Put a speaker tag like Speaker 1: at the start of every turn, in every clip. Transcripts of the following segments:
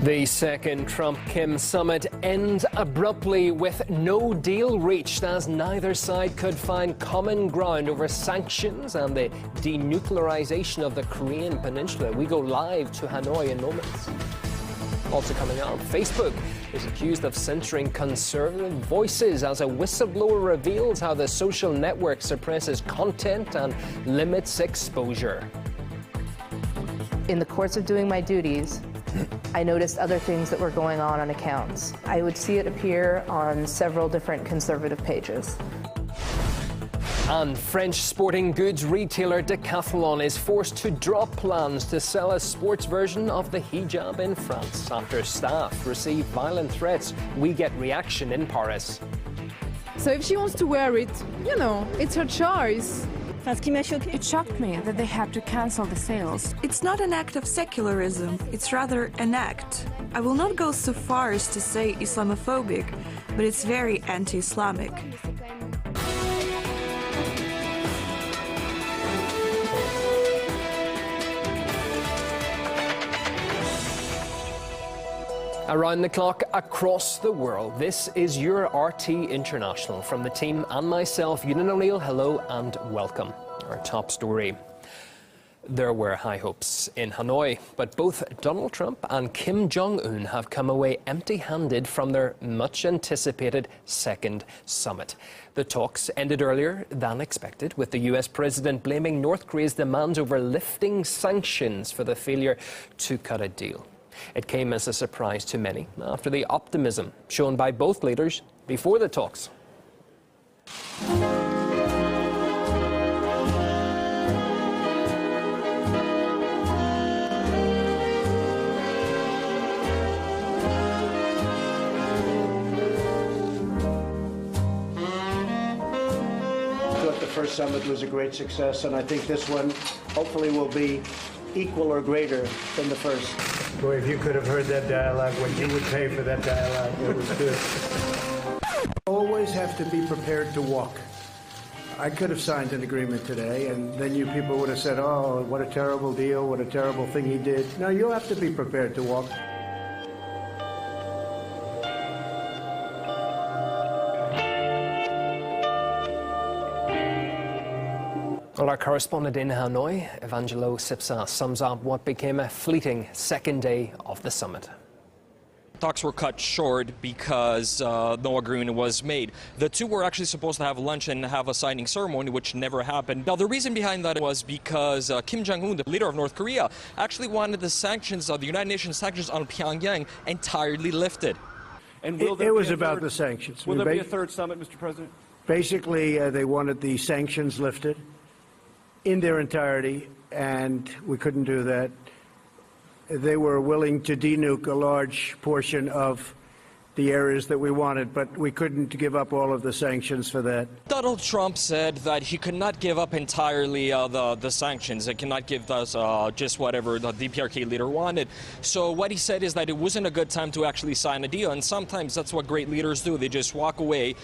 Speaker 1: The second Trump-Kim summit ends abruptly with no deal reached as neither side could find common ground over sanctions and the denuclearization of the Korean peninsula. We go live to Hanoi in moments. Also coming up, Facebook is accused of censoring conservative voices as a whistleblower reveals how the social network suppresses content and limits exposure.
Speaker 2: In the course of doing my duties, I noticed other things that were going on accounts. I would see it appear on several different conservative pages.
Speaker 1: And French sporting goods retailer Decathlon is forced to drop plans to sell a sports version of the hijab in France after staff receive violent threats. We get reaction in Paris.
Speaker 3: So if she wants to wear it, you know, it's her choice.
Speaker 4: It shocked me that they had to cancel the sales.
Speaker 5: It's not an act of secularism, it's rather an act. I will not go so far as to say Islamophobic, but it's very anti-Islamic.
Speaker 1: Around the clock, across the world, this is your RT International. From the team and myself, Ewan O'Neill, hello and welcome. Our top story. There were high hopes in Hanoi, but both Donald Trump and Kim Jong-un have come away empty-handed from their much-anticipated second summit. The talks ended earlier than expected, with the US president blaming North Korea's demands over lifting sanctions for the failure to cut a deal. It came as a surprise to many after the optimism shown by both leaders before the talks.
Speaker 6: The first summit was a great success, and I think this one hopefully will be equal or greater than the first.
Speaker 7: Boy, if you could have heard that dialogue, what you would pay for that dialogue, it was good.
Speaker 6: Always have to be prepared to walk. I could have signed an agreement today, and then you people would have said, oh, what a terrible deal, what a terrible thing he did. No, you'll have to be prepared to walk.
Speaker 1: Well, our correspondent in Hanoi, Evangelo Sipsa, sums up what became a fleeting second day of the summit.
Speaker 8: Talks were cut short because no agreement was made. The two were actually supposed to have lunch and have a signing ceremony, which never happened. Now, the reason behind that was because Kim Jong-un, the leader of North Korea, actually wanted the sanctions, the United Nations sanctions on Pyongyang entirely lifted.
Speaker 6: And it was about the sanctions.
Speaker 9: Will there be a third summit, Mr. President?
Speaker 6: Basically, they wanted the sanctions lifted in their entirety, and we couldn't do that. They were willing to denuke a large portion of the areas that we wanted, but we couldn't give up all of the sanctions for that.
Speaker 8: Donald Trump said that he could not give up entirely the sanctions. He cannot give us just whatever the DPRK leader wanted. So what he said is that it wasn't a good time to actually sign a deal, and sometimes that's what great leaders do. They just walk away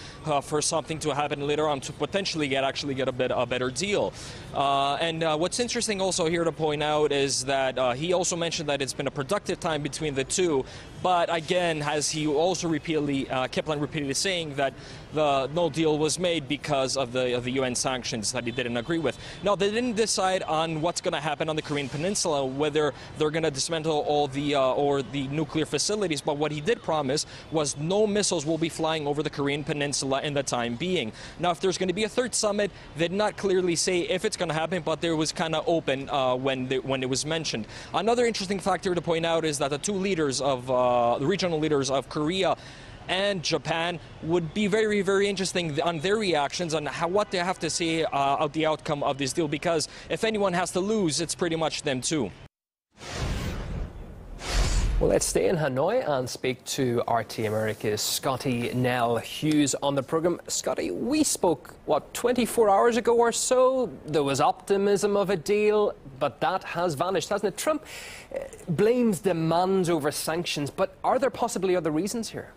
Speaker 8: for something to happen later on to potentially get a better deal. And what's interesting also here to point out is that he also mentioned that it's been a productive time between the two, but again, as he also kept on repeatedly saying that no deal was made because of the UN sanctions that he didn't agree with. Now, they didn't decide on what's going to happen on the Korean Peninsula, whether they're going to dismantle all the nuclear facilities, but what he did promise was no missiles will be flying over the Korean Peninsula in the time being. Now, if there's going to be a third summit, they did not clearly say if it's going to happen, but there was kind of open when it was mentioned. Another interesting factor to point out is that the two leaders of the regional leaders of Korea and Japan would be very, very interesting on their reactions on what they have to say of the outcome of this deal, because if anyone has to lose, it's pretty much them too.
Speaker 1: Well, let's stay in Hanoi and speak to RT America's Scotty Nell Hughes on the program. Scotty, we spoke, 24 hours ago or so? There was optimism of a deal, but that has vanished, hasn't it? Trump blames demands over sanctions, but are there possibly other reasons here?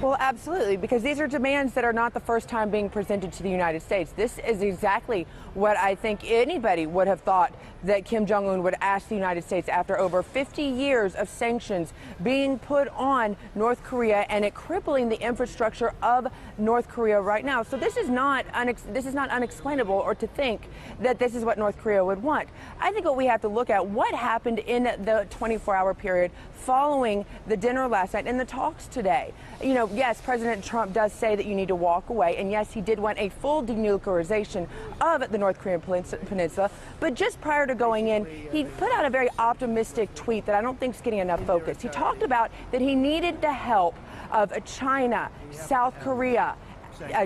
Speaker 9: Well, absolutely, because these are demands that are not the first time being presented to the United States. This is exactly what I think anybody would have thought that Kim Jong-un would ask the United States after over 50 years of sanctions being put on North Korea and it crippling the infrastructure of North Korea right now. So this is not unexplainable, or to think that this is what North Korea would want. I think what we have to look at, what happened in the 24-hour period following the dinner last night and the talks today. You know, yes, President Trump does say that you need to walk away, and yes, he did want a full denuclearization of the North Korean peninsula, but just prior to going in, he put out a very optimistic tweet that I don't think is getting enough focus. He talked about that he needed the help of China, South Korea,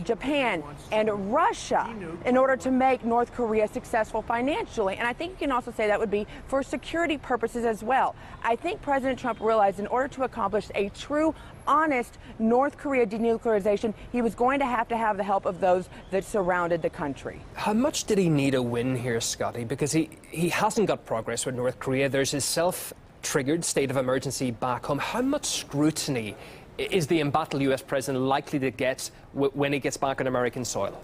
Speaker 9: Japan, and Russia in order to make North Korea successful financially. And I think you can also say that would be for security purposes as well. I think President Trump realized in order to accomplish a true, honest North Korea denuclearization, he was going to have the help of those that surrounded the country.
Speaker 1: How much did he need a win here, Scotty? Because he hasn't got progress with North Korea. There's his self-triggered state of emergency back home. How much scrutiny is the embattled U.S. president likely to get when he gets back on American soil?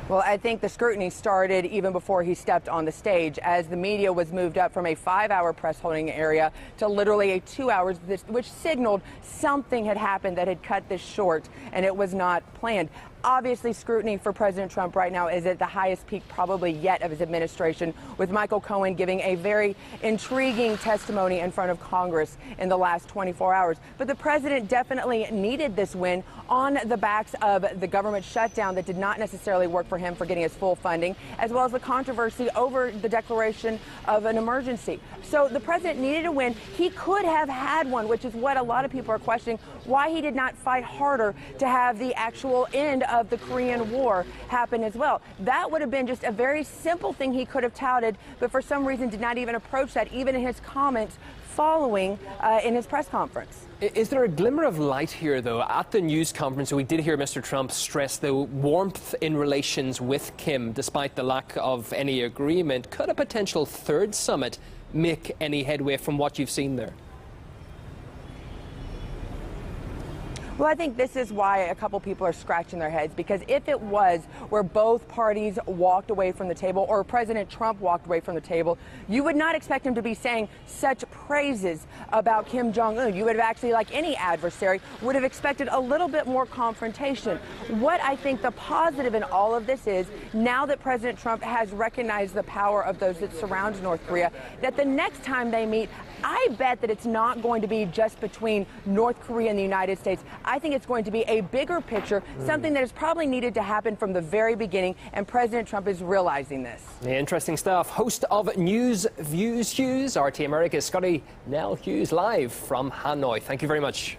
Speaker 9: Well, I think the scrutiny started even before he stepped on the stage, as the media was moved up from a 5-hour press holding area to literally a 2 hours, which signaled something had happened that had cut this short, and it was not planned. Obviously, scrutiny for President Trump right now is at the highest peak probably yet of his administration, with Michael Cohen giving a very intriguing testimony in front of Congress in the last 24 hours. But the president definitely needed this win on the backs of the government shutdown that did not necessarily work for him for getting his full funding, as well as the controversy over the declaration of an emergency. So the president needed a win. He could have had one, which is what a lot of people are questioning, why he did not fight harder to have the actual end of the Korean War happen as well. That would have been just a very simple thing he could have touted, but for some reason did not even approach that, even in his comments following in his press conference.
Speaker 1: Is there a glimmer of light here, though? At the news conference, we did hear Mr. Trump stress the warmth in relations with Kim, despite the lack of any agreement. Could a potential third summit make any headway from what you've seen there?
Speaker 9: Well, I think this is why a couple people are scratching their heads, because if it was where both parties walked away from the table, or President Trump walked away from the table, you would not expect him to be saying such praises about Kim Jong-un. You would have actually, like any adversary, would have expected a little bit more confrontation. What I think the positive in all of this is, now that President Trump has recognized the power of those that surround North Korea, that the next time they meet, I bet that it's not going to be just between North Korea and the United States. I think it's going to be a bigger picture, something that is probably needed to happen from the very beginning, and President Trump is realizing this.
Speaker 1: Interesting stuff. Host of News Views Hughes, RT America's Scotty Nell Hughes, live from Hanoi. Thank you very much.